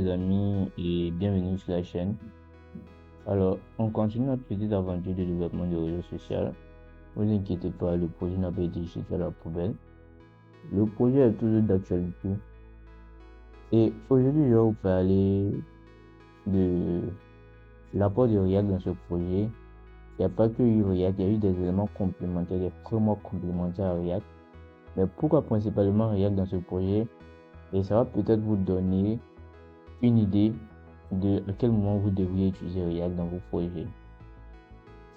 amis et bienvenue sur la chaîne. Alors, on continue notre petite aventure de développement de réseaux sociaux. Ne vous inquiétez pas, le projet n'a pas été jeté à la poubelle. Le projet est toujours d'actualité. Et aujourd'hui, je vais vous parler de l'apport de React dans ce projet. Il n'y a pas que eu React, il y a eu des éléments complémentaires, des frameworks complémentaires à React. Mais pourquoi principalement React dans ce projet? Et ça va peut-être vous donner une idée de à quel moment vous devriez utiliser React dans vos projets.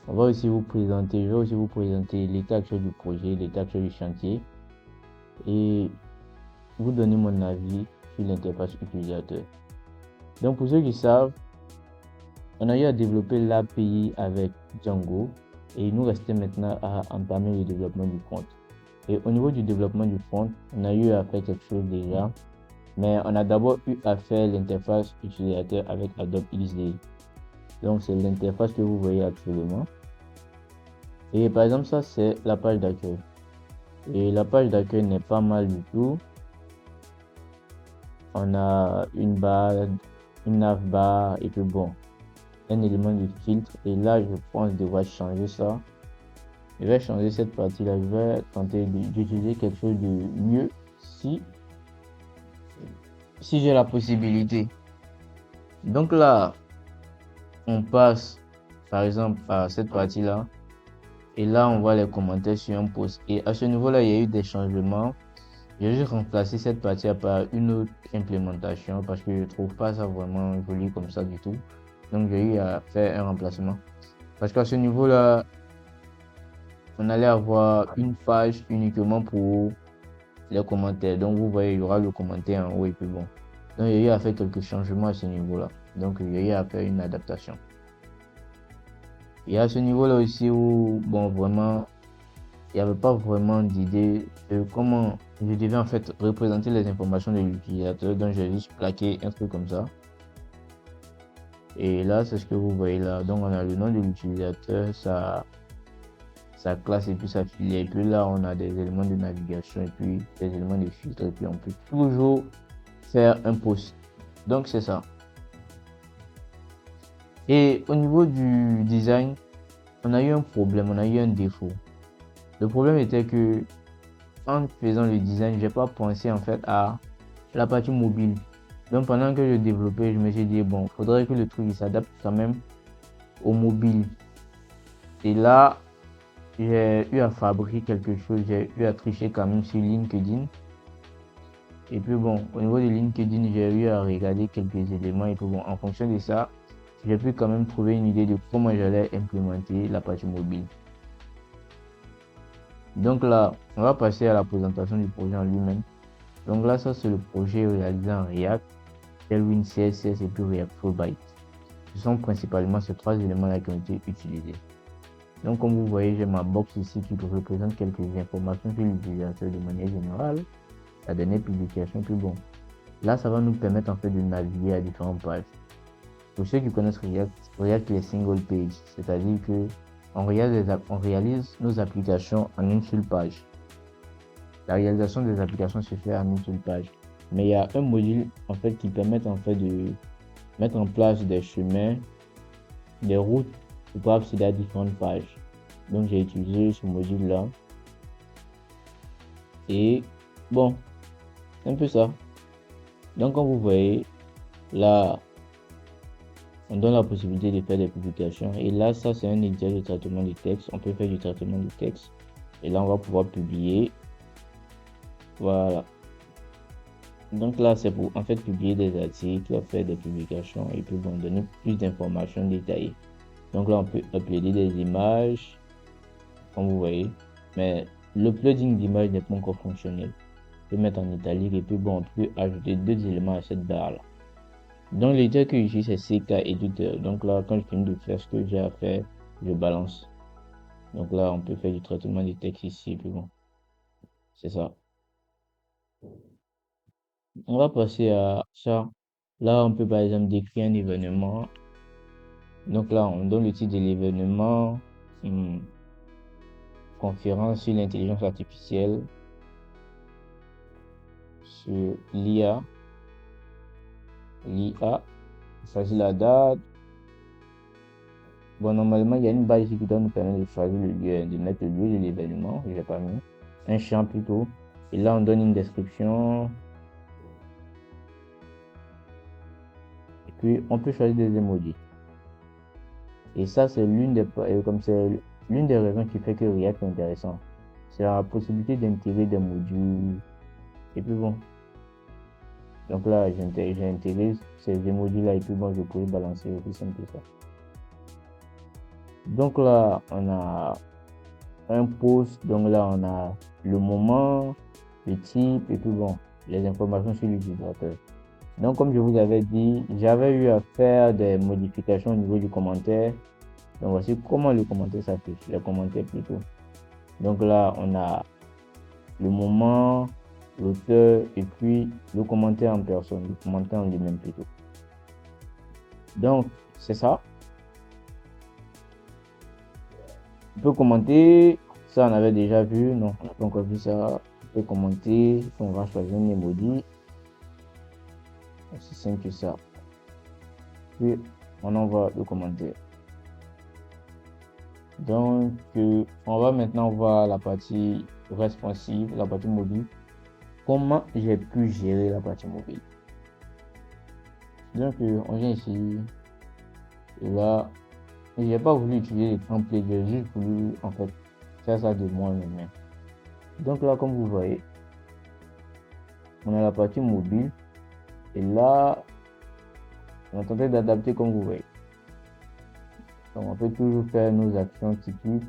Je vais aussi vous présenter l'état actuel du projet, l'état actuel du chantier et vous donner mon avis sur l'interface utilisateur. Donc pour ceux qui savent, on a eu à développer l'API avec Django et il nous restait maintenant à entamer le développement du front. Et au niveau du développement du front, on a eu à faire quelque chose déjà, mais on a d'abord eu à faire l'interface utilisateur avec Adobe XD. Donc c'est l'interface que vous voyez actuellement. Et par exemple, ça c'est la page d'accueil. Et la page d'accueil n'est pas mal du tout. On a une barre, une navbar et puis bon, un élément de filtre. Et là, je pense devoir changer ça. Je vais changer cette partie-là. Je vais tenter d'utiliser quelque chose de mieux si j'ai la possibilité. Donc là, on passe par exemple à cette partie-là. Et là, on voit les commentaires sur un post. Et à ce niveau-là, il y a eu des changements. J'ai juste remplacé cette partie par une autre implémentation parce que je trouve pas ça vraiment joli comme ça du tout. Donc j'ai eu à faire un remplacement. Parce qu'à ce niveau-là, on allait avoir une page uniquement pour les commentaires. Donc vous voyez, il y aura le commentaire en haut et puis bon. Donc j'ai eu à faire quelques changements à ce niveau-là. Donc j'ai eu à faire une adaptation. Et à ce niveau-là aussi où, bon, vraiment, il n'y avait pas vraiment d'idée de comment je devais en fait représenter les informations de l'utilisateur. Donc j'ai juste plaqué un truc comme ça. Et là, c'est ce que vous voyez là. Donc on a le nom de l'utilisateur, sa classe et puis sa filière. Et puis là, on a des éléments de navigation et puis des éléments de filtre. Et puis on peut toujours faire un post. Donc c'est ça. Et au niveau du design, on a eu un problème, on a eu un défaut. Le problème était que en faisant le design, j'ai pas pensé en fait à la partie mobile. Donc pendant que je développais, je me suis dit bon, faudrait que le truc s'adapte quand même au mobile. Et là, j'ai eu à fabriquer quelque chose, j'ai eu à tricher quand même sur LinkedIn. Et puis bon, au niveau de LinkedIn, j'ai eu à regarder quelques éléments et puis bon, en fonction de ça, j'ai pu quand même trouver une idée de comment j'allais implémenter la partie mobile. Donc là, on va passer à la présentation du projet en lui-même. Donc là, ça c'est le projet réalisé en React, Tailwind CSS et puis React Fullbyte. Ce sont principalement ces trois éléments-là qui ont été utilisés. Donc comme vous voyez, j'ai ma box ici qui représente quelques informations sur l'utilisateur de manière générale, la dernière publication, puis bon. Là, ça va nous permettre en fait de naviguer à différentes pages. Pour ceux qui connaissent React, React est single page, c'est-à-dire que on réalise nos applications en une seule page. La réalisation des applications se fait en une seule page. Mais il y a un module en fait qui permet en fait de mettre en place des chemins, des routes pour pouvoir accéder à différentes pages. Donc j'ai utilisé ce module là. Et bon, c'est un peu ça. Donc comme vous voyez, là, on donne la possibilité de faire des publications. Et là, ça c'est un éditeur de traitement de texte. On peut faire du traitement de texte. Et là, on va pouvoir publier. Voilà. Donc là, c'est pour en fait publier des articles, faire des publications et puis bon, donner plus d'informations détaillées. Donc là, on peut uploader des images, comme vous voyez. Mais l'uploading d'images n'est pas encore fonctionnel. On peut mettre en italique et puis bon, on peut ajouter deux éléments à cette barre là. Donc l'éditeur que j'utilise c'est CK Editor. Donc là, quand je finis de faire ce que j'ai à faire, je balance. Donc là, on peut faire du traitement des textes ici et puis bon, c'est ça. On va passer à ça. Là, on peut par exemple décrire un événement. Donc là, on donne le titre de l'événement, conférence sur l'intelligence artificielle, sur l'IA. l'IA, choisir la date. Bon, normalement, il y a une barre ici qui doit nous permettre de choisir le lieu, de mettre le lieu de l'événement. Je l'ai pas mis. Un champ plutôt. Et là, on donne une description. Et puis, on peut choisir des emojis. Et ça, c'est l'une des raisons qui fait que React est intéressant. C'est la possibilité d'intégrer des modules. Et puis bon. Donc là, j'ai intégré ces emojis-là et puis bon, je pourrais balancer aussi simple que ça. Donc là, on a un post. Donc là, on a le moment, le type et puis bon, les informations sur l'utilisateur. Donc comme je vous avais dit, j'avais eu à faire des modifications au niveau du commentaire. Donc voici comment le commentaire s'affiche, les commentaires plutôt. Donc là, on a le moment, l'auteur et puis le commentaire en personne, le commentaire en lui-même plutôt. Donc, c'est ça. On peut commenter, ça on avait déjà vu, non, on n'a pas encore vu ça. On peut commenter, on va choisir un emoji. C'est simple que ça. Puis, on envoie le commentaire. Donc, on va maintenant voir la partie responsive, la partie mobile. Comment j'ai pu gérer la partie mobile. Donc, on vient ici. Et là, j'ai pas voulu utiliser les templates, j'ai juste voulu en fait faire ça de moi-même. Donc là, comme vous voyez, on a la partie mobile. Et là, on est en train d'adapter comme vous voyez. Donc, on peut toujours faire nos actions typiques.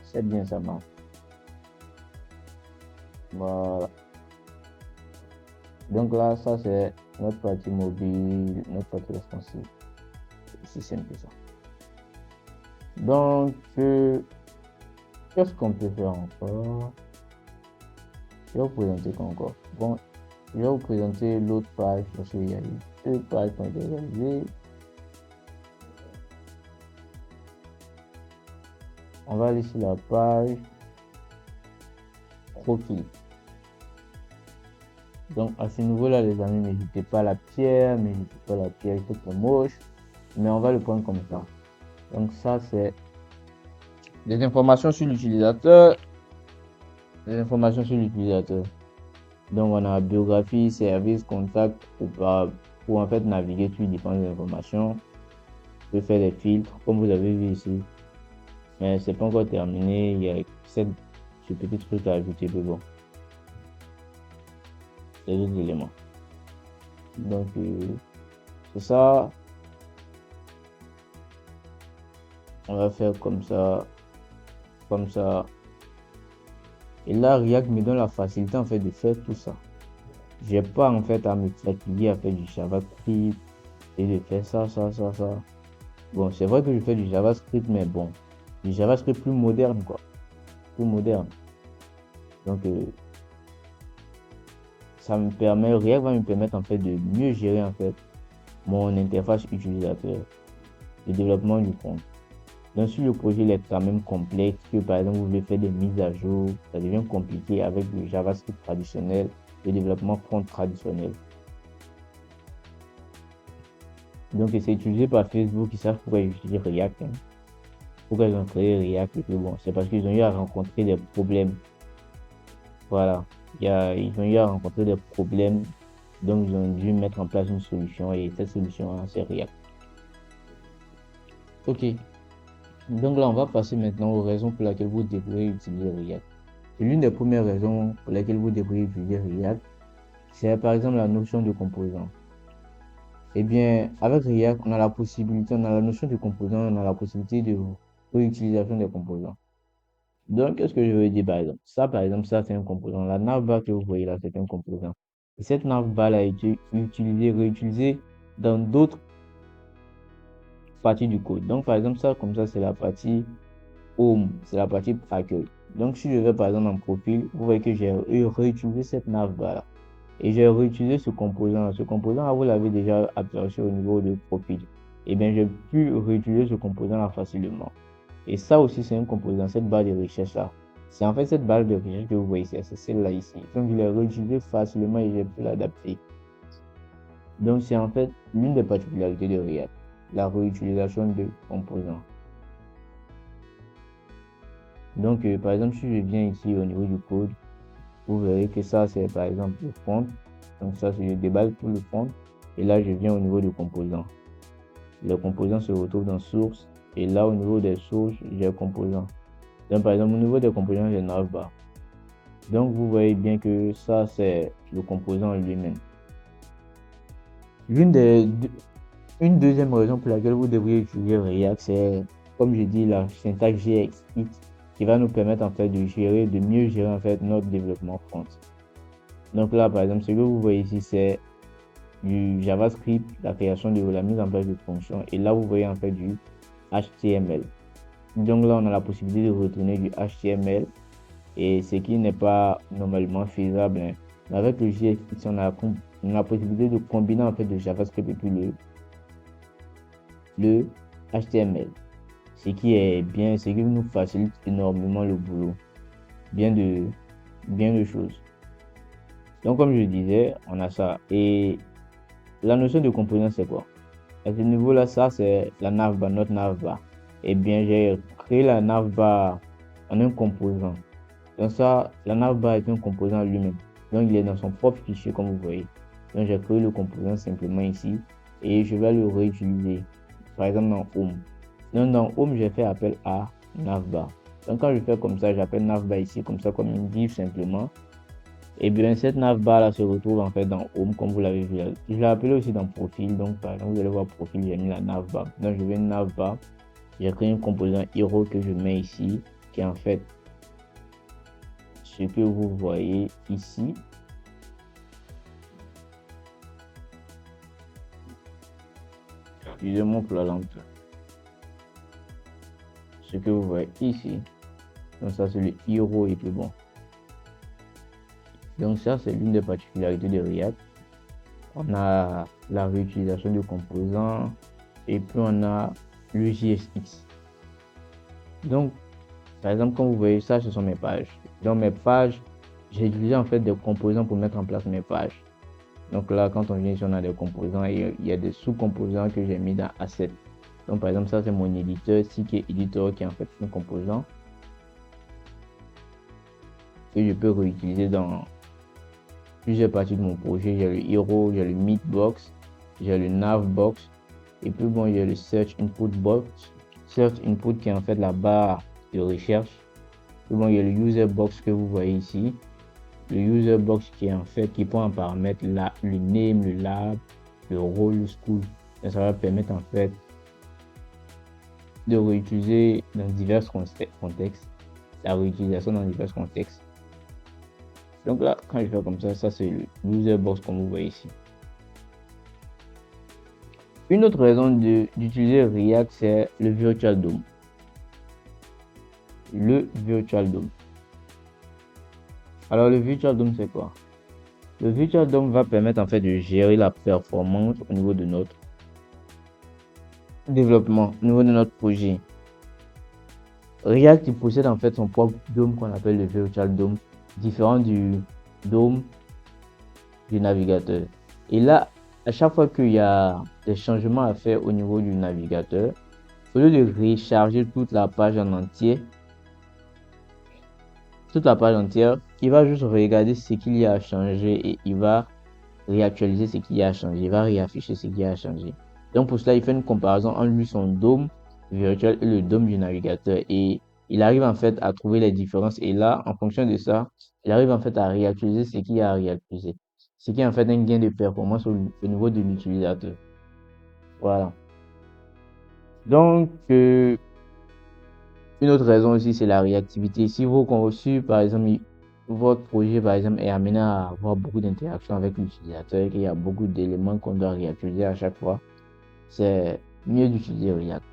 C'est bien, ça marche. Voilà. Donc là, ça c'est notre partie mobile, notre partie responsive. C'est simple que ça. Donc, qu'est-ce qu'on peut faire encore? Je vais vous présenter quoi encore. Bon, je vais vous présenter l'autre page parce qu'il y a deux pages qui ont été réalisées. On va aller sur la page profil. Donc à ce niveau-là, les amis, n'hésitez pas à la pierre, c'est moche, mais on va le prendre comme ça. Donc ça, c'est des informations sur l'utilisateur. Donc on a biographie, service, contact pour en fait naviguer sur différentes informations. On peut faire des filtres, comme vous avez vu ici. Mais c'est pas encore terminé, il y a ce petit truc à ajouter, mais bon. Les autres éléments. Donc c'est ça. On va faire comme ça. Et là, React me donne la facilité en fait de faire tout ça. J'ai pas en fait à me fatiguer à faire du JavaScript et de faire ça. Bon, c'est vrai que je fais du JavaScript, mais bon, du JavaScript plus moderne quoi. Plus moderne. Donc React va me permettre en fait de mieux gérer en fait mon interface utilisateur, le développement du compte. Donc si le projet est quand même complexe, que par exemple vous voulez faire des mises à jour, ça devient compliqué avec le JavaScript traditionnel, le développement front traditionnel. Donc c'est utilisé par Facebook, ils savent pourquoi ils utilisent React. Pourquoi ils ont créé React et puis bon, c'est parce qu'ils ont eu à rencontrer des problèmes. Voilà. Ils ont eu à rencontrer des problèmes, donc ils ont dû mettre en place une solution et cette solution c'est React. Ok, donc là on va passer maintenant aux raisons pour lesquelles vous devriez utiliser React. L'une des premières raisons pour lesquelles vous devriez utiliser React, c'est par exemple la notion de composant. Eh bien, avec React, on a la notion de composant, on a la possibilité de réutilisation des composants. Donc, qu'est-ce que je veux dire par exemple? Par exemple, ça c'est un composant. La navbar que vous voyez là, c'est un composant. Et cette navbar a été réutilisée dans d'autres parties du code. Donc, par exemple, ça, comme ça, c'est la partie home, c'est la partie accueil. Donc, si je vais par exemple en profil, vous voyez que j'ai réutilisé cette navbar là. Et j'ai réutilisé ce composant. Ce composant, vous l'avez déjà aperçu au niveau de profil. Et bien, j'ai pu réutiliser ce composant là facilement. Et ça aussi, c'est un composant, cette barre de recherche là. C'est en fait cette base de React que vous voyez ici, c'est celle-là ici. Donc je l'ai réutilisée facilement et j'ai pu l'adapter. Donc c'est en fait l'une des particularités de React, la réutilisation de composants. Donc par exemple, si je viens ici au niveau du code, vous verrez que ça c'est par exemple le front. Donc ça c'est le débat pour le front. Et là je viens au niveau du composant. Les composants se retrouvent dans source. Et là au niveau des sources, j'ai composants. Donc par exemple au niveau des composants, j'ai navbar. Donc vous voyez bien que ça c'est le composant lui-même. Une deuxième raison pour laquelle vous devriez utiliser React, c'est, comme je dis, la syntaxe GXX qui va nous permettre en fait de mieux gérer en fait notre développement front. Donc là, par exemple, ce que vous voyez ici, c'est du JavaScript, la mise en place de fonctions, et là vous voyez en fait du HTML. Donc là, on a la possibilité de retourner du HTML, et ce qui n'est pas normalement faisable. Hein. Mais avec le JXX, on a la possibilité de combiner en fait le JavaScript et puis le HTML, ce qui est bien, ce qui nous facilite énormément le boulot, bien de choses. Donc comme je disais, on a ça. Et la notion de composant, c'est quoi? À ce niveau là, ça c'est la navbar, notre navbar. Et bien j'ai créé la navbar en un composant. Donc ça, la navbar est un composant lui-même. Donc il est dans son propre fichier comme vous voyez. Donc j'ai créé le composant simplement ici et je vais le réutiliser. Par exemple dans Home. Donc dans Home, j'ai fait appel à navbar. Donc quand je fais comme ça, j'appelle navbar ici comme ça, comme une div simplement. Et bien cette navbar là se retrouve en fait dans Home comme vous l'avez vu. Je l'ai appelé aussi dans Profil. Donc par exemple, vous allez voir Profil, j'ai mis la navbar. Donc je vais navbar. J'ai créé un composant hero que je mets ici, qui est en fait ce que vous voyez ici. Excusez-moi pour la lenteur. Ce que vous voyez ici. Donc ça c'est le hero et puis bon. Donc ça c'est l'une des particularités de React. On a la réutilisation de composants et puis on a le JSX. Donc par exemple comme vous voyez ça, ce sont mes pages. Dans mes pages, j'ai utilisé en fait des composants pour mettre en place mes pages. Donc là, quand on vient ici, on a des composants et il y a des sous-composants que j'ai mis dans Asset. Donc par exemple, ça c'est mon éditeur, CK Editor qui est en fait un composant que je peux réutiliser dans plusieurs parties de mon projet. J'ai le Hero, j'ai le Meatbox, j'ai le Navbox et puis bon, il y a le Search Input Box. Search Input qui est en fait la barre de recherche. Puis bon, il y a le User Box que vous voyez ici. Le user box qui est en fait qui peut en paramètre le name, le lab, le rôle, le school. Et ça va permettre en fait de réutiliser dans divers contextes, la réutilisation dans divers contextes. Donc là, quand je fais comme ça c'est le user box comme vous voyez ici. Une autre raison d'utiliser React, c'est le Virtual DOM. Le Virtual DOM. Alors le Virtual DOM c'est quoi? Le Virtual DOM va permettre en fait de gérer la performance au niveau de notre développement, au niveau de notre projet. React il possède en fait son propre DOM qu'on appelle le Virtual DOM, différent du DOM du navigateur. Et là, à chaque fois qu'il y a des changements à faire au niveau du navigateur, au lieu de recharger toute la page en entier, il va juste regarder ce qu'il y a à changer et il va réactualiser ce qu'il y a à changer, il va réafficher ce qu'il y a à changer. Donc pour cela, il fait une comparaison entre lui, son DOM virtuel et le DOM du navigateur et il arrive en fait à trouver les différences et là, en fonction de ça, il arrive en fait à réactualiser ce qu'il y a à réactualiser. Ce qui est en fait un gain de performance au niveau de l'utilisateur. Voilà. Donc, une autre raison aussi, c'est la réactivité. Si vous conçu, par exemple, votre projet, par exemple, est amené à avoir beaucoup d'interactions avec l'utilisateur et qu'il y a beaucoup d'éléments qu'on doit réactualiser à chaque fois, c'est mieux d'utiliser React.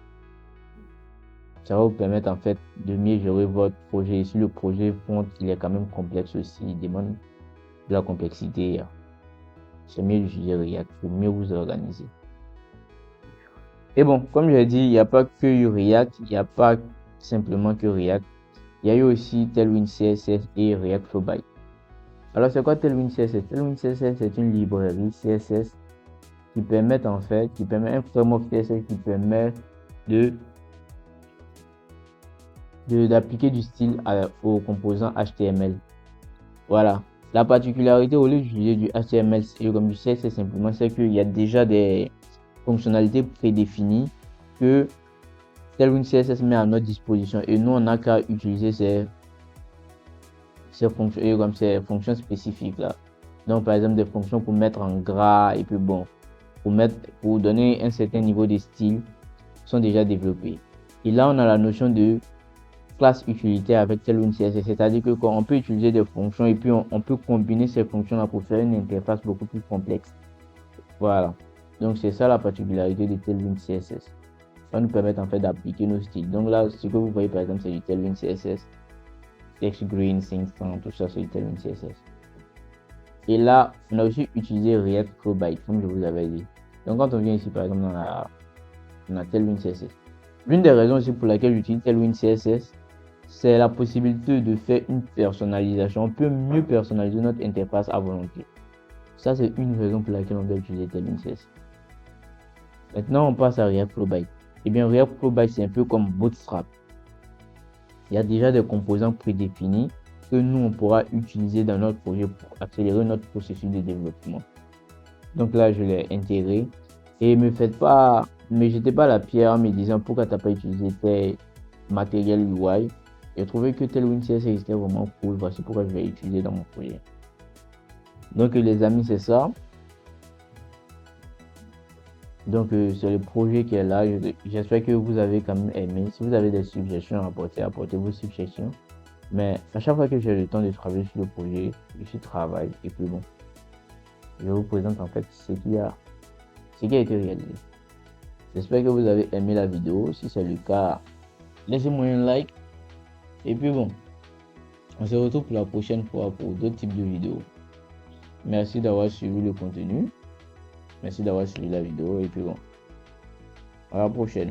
Ça va vous permettre en fait de mieux gérer votre projet. Si le projet front, il est quand même complexe aussi, il demande de la complexité, c'est mieux d'utiliser React pour mieux vous organiser. Et bon, comme je l'ai dit, il n'y a pas que React, il n'y a pas simplement que React. Il y a eu aussi Tailwind CSS et React Flow Byte. Alors, c'est quoi Tailwind CSS? Tailwind CSS, c'est une librairie CSS qui permet un framework CSS qui permet d'appliquer du style aux composants HTML. Voilà. La particularité au lieu d'utiliser du HTML et comme du CSS simplement, c'est qu'il y a déjà des fonctionnalités prédéfinies que Tailwind CSS met à notre disposition et nous on n'a qu'à utiliser ces fonctions spécifiques là. Donc par exemple des fonctions pour mettre en gras et puis bon, pour donner un certain niveau de style sont déjà développées. Et là on a la notion de classe utilitaire avec Tailwind CSS, c'est-à-dire que quand on peut utiliser des fonctions et puis on peut combiner ces fonctions là pour faire une interface beaucoup plus complexe. Voilà. Donc c'est ça la particularité de Tailwind CSS. Ça nous permet en fait d'appliquer nos styles. Donc là, ce que vous voyez par exemple, c'est du Tailwind CSS. Text Green, Syncfront, tout ça, c'est du Tailwind CSS. Et là, on a aussi utilisé React Flow Byte, comme je vous avais dit. Donc quand on vient ici, par exemple, on a Tailwind CSS. L'une des raisons aussi pour laquelle j'utilise Tailwind CSS, c'est la possibilité de faire une personnalisation. On peut mieux personnaliser notre interface à volonté. Ça, c'est une raison pour laquelle on doit utiliser Tailwind CSS. Maintenant, on passe à React Flow Byte. Eh bien, React Flow Byte, c'est un peu comme Bootstrap. Il y a déjà des composants prédéfinis que nous, on pourra utiliser dans notre projet pour accélérer notre processus de développement. Donc là, je l'ai intégré. Et ne jetez pas la pierre en me disant pourquoi tu n'as pas utilisé tes matériels UI. J'ai trouvé que Tailwind CSS était vraiment cool. Voici pourquoi je vais l'utiliser dans mon projet. Donc les amis, c'est ça. Donc c'est le projet qui est là. J'espère que vous avez quand même aimé. Si vous avez des suggestions à apportez vos suggestions. Mais à chaque fois que j'ai le temps de travailler sur le projet, je travaille et puis bon, je vous présente en fait ce qui a été réalisé. J'espère que vous avez aimé la vidéo. Si c'est le cas, laissez-moi un like. Et puis bon, on se retrouve pour la prochaine fois pour d'autres types de vidéos. Merci d'avoir suivi le contenu. Merci d'avoir suivi la vidéo et puis bon, à la prochaine.